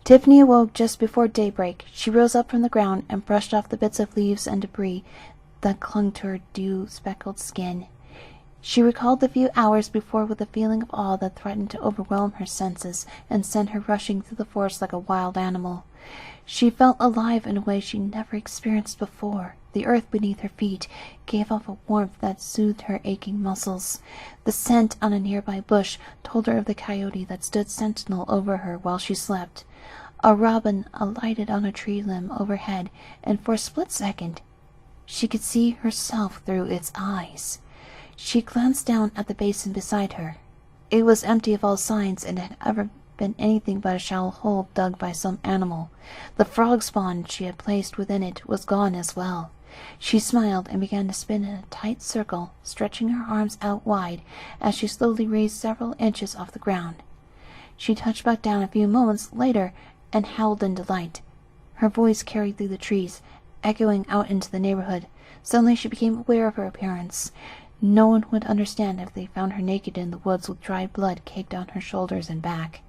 Tiffany awoke just before daybreak. She rose up from the ground and brushed off the bits of leaves and debris that clung to her dew-speckled skin. She recalled the few hours before with a feeling of awe that threatened to overwhelm her senses and send her rushing through the forest like a wild animal. She felt alive in a way she never experienced before. The earth beneath her feet gave off a warmth that soothed her aching muscles. The scent on a nearby bush told her of the coyote that stood sentinel over her while she slept. A robin alighted on a tree limb overhead, and for a split second she could see herself through its eyes. She glanced down at the basin beside her. It was empty of all signs and had ever been anything but a shallow hole dug by some animal. The frog spawn she had placed within it was gone as well. She smiled and began to spin in a tight circle, stretching her arms out wide as she slowly raised several inches off the ground. She touched back down a few moments later and howled in delight. Her voice carried through the trees, echoing out into the neighborhood. Suddenly she became aware of her appearance. No one would understand if they found her naked in the woods with dried blood caked on her shoulders and back.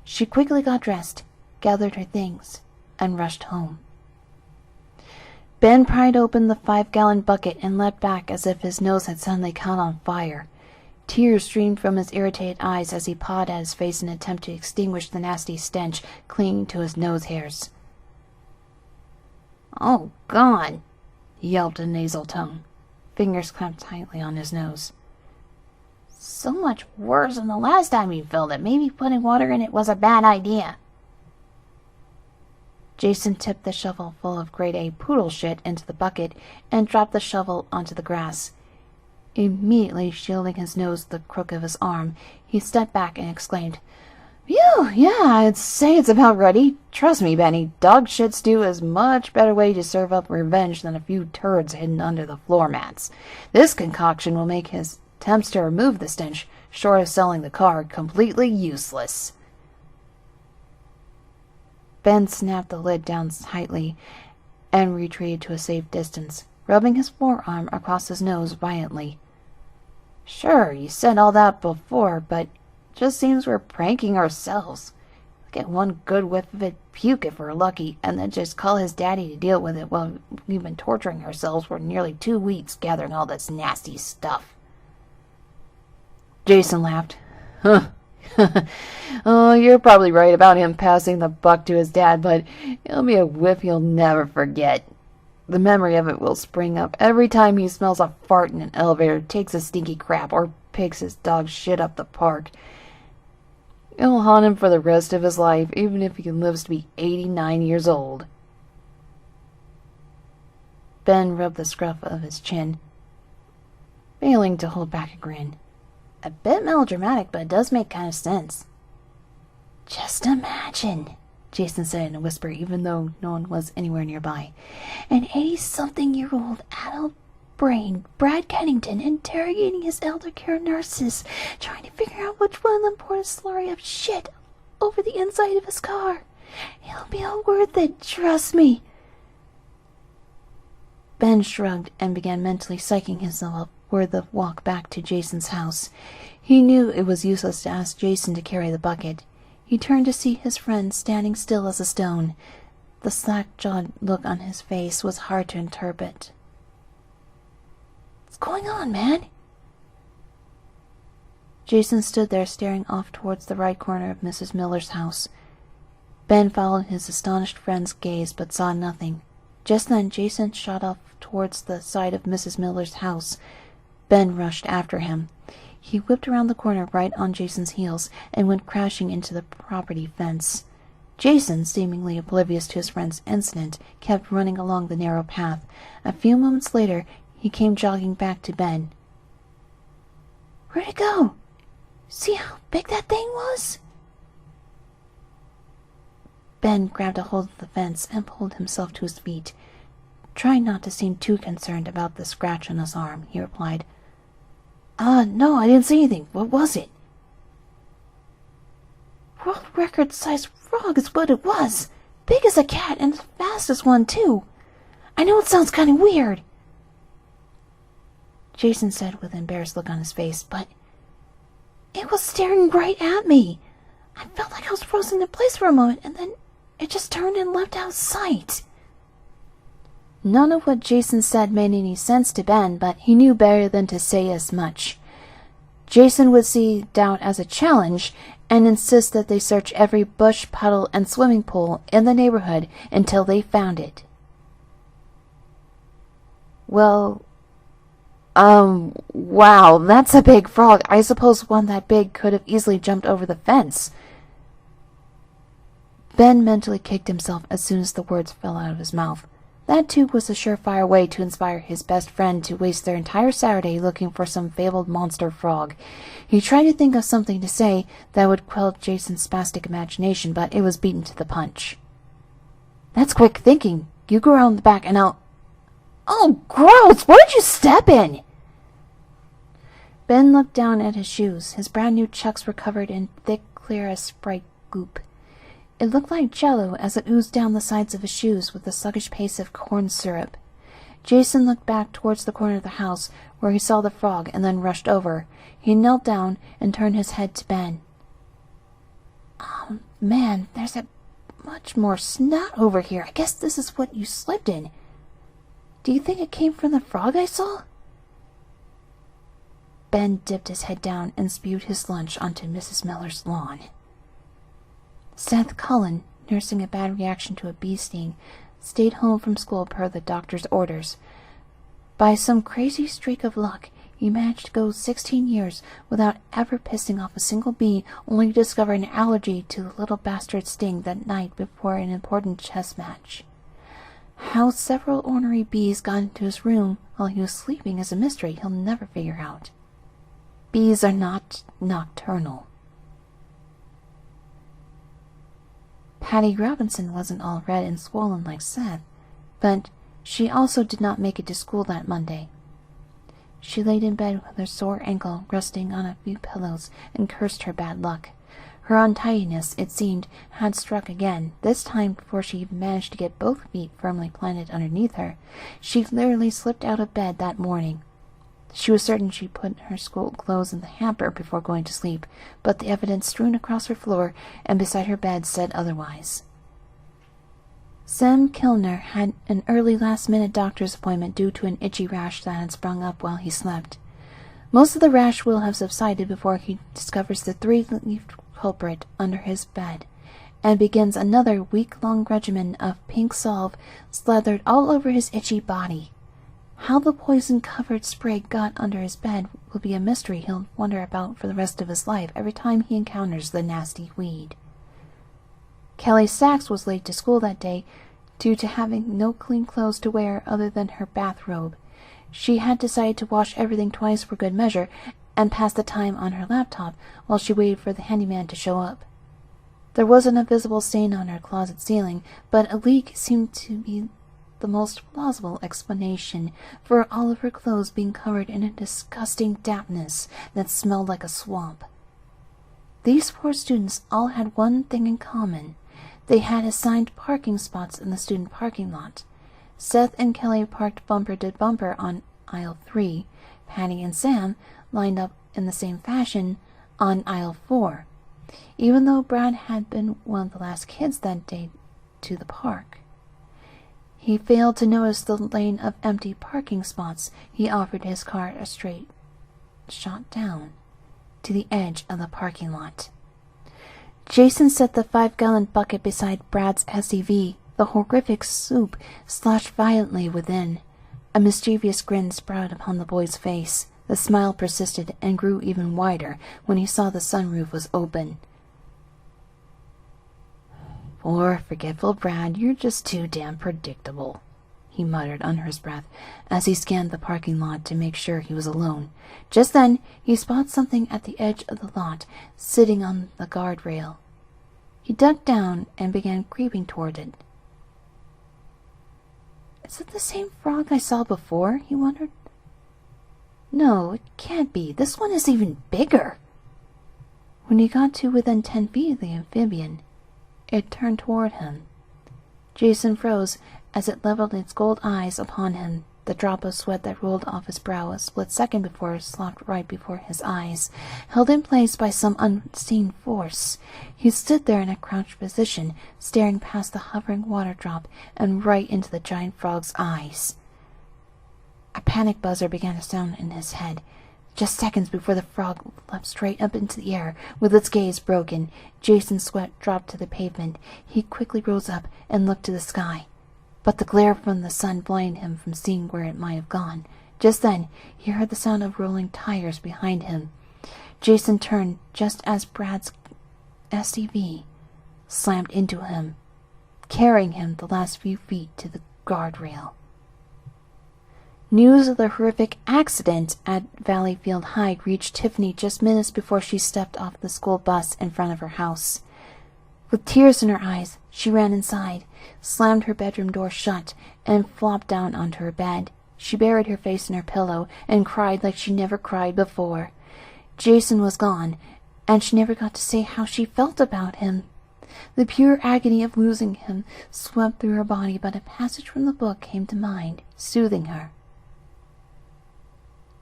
She quickly got dressed, gathered her things, and rushed home. Ben pried open the 5-gallon bucket and leapt back as if his nose had suddenly caught on fire. Tears streamed from his irritated eyes as he pawed at his face in an attempt to extinguish the nasty stench clinging to his nose hairs. "Oh, God!" he yelped in a nasal tone. Fingers clamped tightly on his nose. "So much worse than the last time you filled it. Maybe putting water in it was a bad idea." Jason tipped the shovel full of grade A poodle shit into the bucket and dropped the shovel onto the grass. Immediately shielding his nose with the crook of his arm, he stepped back and exclaimed, "Phew, yeah, I'd say it's about ready. Trust me, Benny, dog shit stew is a much better way to serve up revenge than a few turds hidden under the floor mats. This concoction will make his attempts to remove the stench, short of selling the car, completely useless." Ben snapped the lid down tightly and retreated to a safe distance, rubbing his forearm across his nose violently. "Sure, you said all that before, but it just seems we're pranking ourselves. We'll get one good whiff of it, puke if we're lucky, and then just call his daddy to deal with it while we've been torturing ourselves for nearly 2 weeks gathering all this nasty stuff." Jason laughed. "Huh. Oh, you're probably right about him passing the buck to his dad, but it'll be a whiff he'll never forget. The memory of it will spring up every time he smells a fart in an elevator, takes a stinky crap, or picks his dog shit up the park. It'll haunt him for the rest of his life, even if he lives to be 89 years old." Ben rubbed the scruff of his chin, failing to hold back a grin. "A bit melodramatic, but it does make kind of sense." "Just imagine," Jason said in a whisper, even though no one was anywhere nearby, "an 80-something-year-old adult brain, Brad Kennington, interrogating his elder care nurses, trying to figure out which one of them poured a slurry of shit over the inside of his car. It'll be all worth it, trust me." Ben shrugged and began mentally psyching himself up for the walk back to Jason's house. He knew it was useless to ask Jason to carry the bucket. He turned to see his friend standing still as a stone. The slack-jawed look on his face was hard to interpret. "What's going on, man?" Jason stood there staring off towards the right corner of Mrs. Miller's house. Ben followed his astonished friend's gaze but saw nothing. Just then Jason shot off towards the side of Mrs. Miller's house. Ben rushed after him. He whipped around the corner right on Jason's heels and went crashing into the property fence. Jason, seemingly oblivious to his friend's incident, kept running along the narrow path. A few moments later, he came jogging back to Ben. "Where'd it go? See how big that thing was?" Ben grabbed a hold of the fence and pulled himself to his feet. Trying not to seem too concerned about the scratch on his arm, he replied, No, I didn't see anything. What was it?" "World record-sized frog is what it was. Big as a cat and the fastest one, too. I know it sounds kind of weird," Jason said with an embarrassed look on his face, "but it was staring right at me. I felt like I was frozen in place for a moment, and then It just turned and left out of sight." None of what Jason said made any sense to Ben, but he knew better than to say as much. Jason would see doubt as a challenge and insist that they search every bush, puddle, and swimming pool in the neighborhood until they found it. "Well, wow, that's a big frog. I suppose one that big could have easily jumped over the fence." Ben mentally kicked himself as soon as the words fell out of his mouth. That too was a surefire way to inspire his best friend to waste their entire Saturday looking for some fabled monster frog. He tried to think of something to say that would quell Jason's spastic imagination, but it was beaten to the punch. "That's quick thinking. You go around the back and I'll—" "Oh, gross! What did you step in?" Ben looked down at his shoes. His brand new Chucks were covered in thick, clear as Sprite goop. It looked like jello as it oozed down the sides of his shoes with the sluggish pace of corn syrup. Jason looked back towards the corner of the house where he saw the frog and then rushed over. He knelt down and turned his head to Ben. "Oh, man, there's a much more snot over here. I guess this is what you slipped in. Do you think it came from the frog I saw?" Ben dipped his head down and spewed his lunch onto Mrs. Miller's lawn. Seth Cullen, nursing a bad reaction to a bee sting, stayed home from school per the doctor's orders. By some crazy streak of luck, he managed to go 16 years without ever pissing off a single bee, only to discover an allergy to the little bastard's sting that night before an important chess match. How several ornery bees got into his room while he was sleeping is a mystery he'll never figure out. Bees are not nocturnal. Patty Robinson wasn't all red and swollen like Seth, but she also did not make it to school that Monday. She laid in bed with her sore ankle resting on a few pillows and cursed her bad luck. Her untidiness, it seemed, had struck again, this time before she even managed to get both feet firmly planted underneath her. She literally slipped out of bed that morning. She was certain she put her school clothes in the hamper before going to sleep, but the evidence strewn across her floor and beside her bed said otherwise. Sam Kilner had an early last-minute doctor's appointment due to an itchy rash that had sprung up while he slept. Most of the rash will have subsided before he discovers the three-leafed culprit under his bed, and begins another week-long regimen of pink salve slathered all over his itchy body. How the poison-covered spray got under his bed will be a mystery he'll wonder about for the rest of his life every time he encounters the nasty weed. Kelly Sachs was late to school that day due to having no clean clothes to wear other than her bathrobe. She had decided to wash everything twice for good measure and pass the time on her laptop while she waited for the handyman to show up. There wasn't a visible stain on her closet ceiling, but a leak seemed to be the most plausible explanation for all of her clothes being covered in a disgusting dampness that smelled like a swamp. These four students all had one thing in common. They had assigned parking spots in the student parking lot. Seth and Kelly parked bumper to bumper on aisle 3. Patty and Sam lined up in the same fashion on aisle 4, even though Brad had been one of the last kids that day to the park. He failed to notice the lane of empty parking spots. He offered his car a straight shot down to the edge of the parking lot. Jason set the 5-gallon bucket beside Brad's SUV. The horrific soup sloshed violently within. A mischievous grin sprouted upon the boy's face. The smile persisted and grew even wider when he saw the sunroof was open. "Poor, forgetful Brad, you're just too damn predictable," he muttered under his breath as he scanned the parking lot to make sure he was alone. Just then, he spotted something at the edge of the lot, sitting on the guardrail. He ducked down and began creeping toward it. "Is it the same frog I saw before?" he wondered. "No, it can't be. This one is even bigger." When he got to within 10 feet of the amphibian, it turned toward him. Jason froze as it leveled its gold eyes upon him. The drop of sweat that rolled off his brow a split second before slopped right before his eyes, held in place by some unseen force. He stood there in a crouched position, staring past the hovering water drop and right into the giant frog's eyes. A panic buzzer began to sound in his head. Just seconds before the frog leapt straight up into the air, with its gaze broken, Jason's sweat dropped to the pavement. He quickly rose up and looked to the sky. But the glare from the sun blinded him from seeing where it might have gone. Just then, he heard the sound of rolling tires behind him. Jason turned just as Brad's SUV slammed into him, carrying him the last few feet to the guardrail. News of the horrific accident at Valleyfield High reached Tiffany just minutes before she stepped off the school bus in front of her house. With tears in her eyes, she ran inside, slammed her bedroom door shut, and flopped down onto her bed. She buried her face in her pillow and cried like she never cried before. Jason was gone, and she never got to say how she felt about him. The pure agony of losing him swept through her body, but a passage from the book came to mind, soothing her.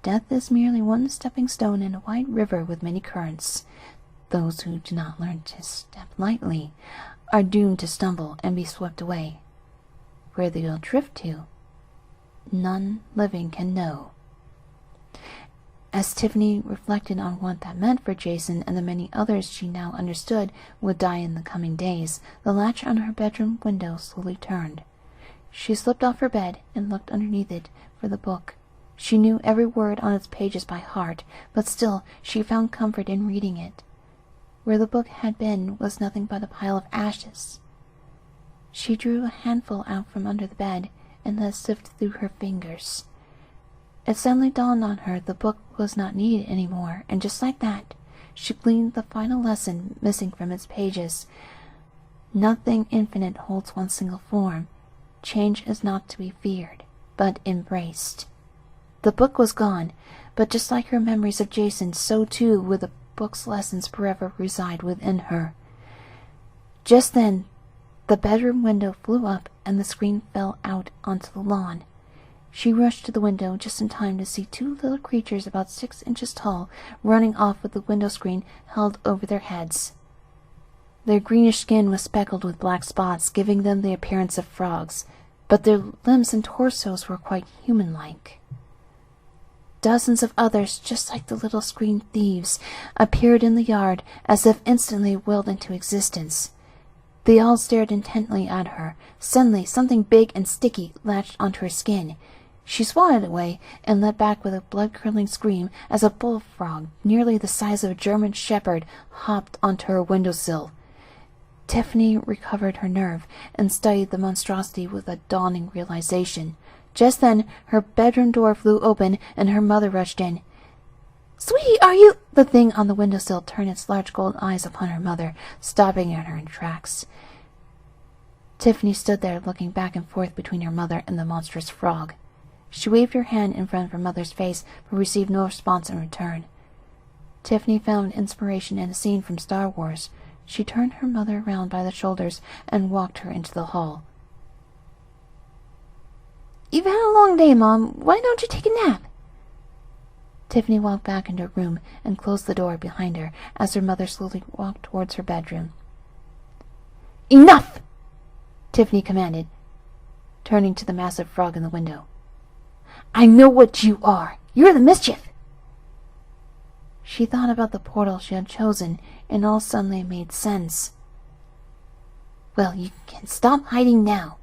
Death is merely one stepping stone in a wide river with many currents. Those who do not learn to step lightly are doomed to stumble and be swept away. Where they will drift to, none living can know. As Tiffany reflected on what that meant for Jason and the many others she now understood would die in the coming days, the latch on her bedroom window slowly turned. She slipped off her bed and looked underneath it for the book. She knew every word on its pages by heart, but still she found comfort in reading it. Where the book had been was nothing but a pile of ashes. She drew a handful out from under the bed and let it sift through her fingers. It suddenly dawned on her the book was not needed any more, and just like that, she gleaned the final lesson missing from its pages. Nothing infinite holds one single form. Change is not to be feared, but embraced. The book was gone, but just like her memories of Jason, so too would the book's lessons forever reside within her. Just then, the bedroom window flew up and the screen fell out onto the lawn. She rushed to the window just in time to see two little creatures about 6 inches tall running off with the window screen held over their heads. Their greenish skin was speckled with black spots, giving them the appearance of frogs, but their limbs and torsos were quite human-like. Dozens of others, just like the little screen thieves, appeared in the yard as if instantly willed into existence. They all stared intently at her. Suddenly, something big and sticky latched onto her skin. She swatted away and let back with a blood-curdling scream as a bullfrog, nearly the size of a German shepherd, hopped onto her windowsill. Tiffany recovered her nerve and studied the monstrosity with a dawning realization. Just then, her bedroom door flew open and her mother rushed in. "Sweetie, are you—" The thing on the windowsill turned its large gold eyes upon her mother, stopping at her in tracks. Tiffany stood there looking back and forth between her mother and the monstrous frog. She waved her hand in front of her mother's face, but received no response in return. Tiffany found inspiration in a scene from Star Wars. She turned her mother around by the shoulders and walked her into the hall. "You've had a long day, Mom. Why don't you take a nap?" Tiffany walked back into her room and closed the door behind her as her mother slowly walked towards her bedroom. "Enough!" Tiffany commanded, turning to the massive frog in the window. "I know what you are. You're the Mischief." She thought about the portal she had chosen, and all suddenly made sense. "Well, you can stop hiding now.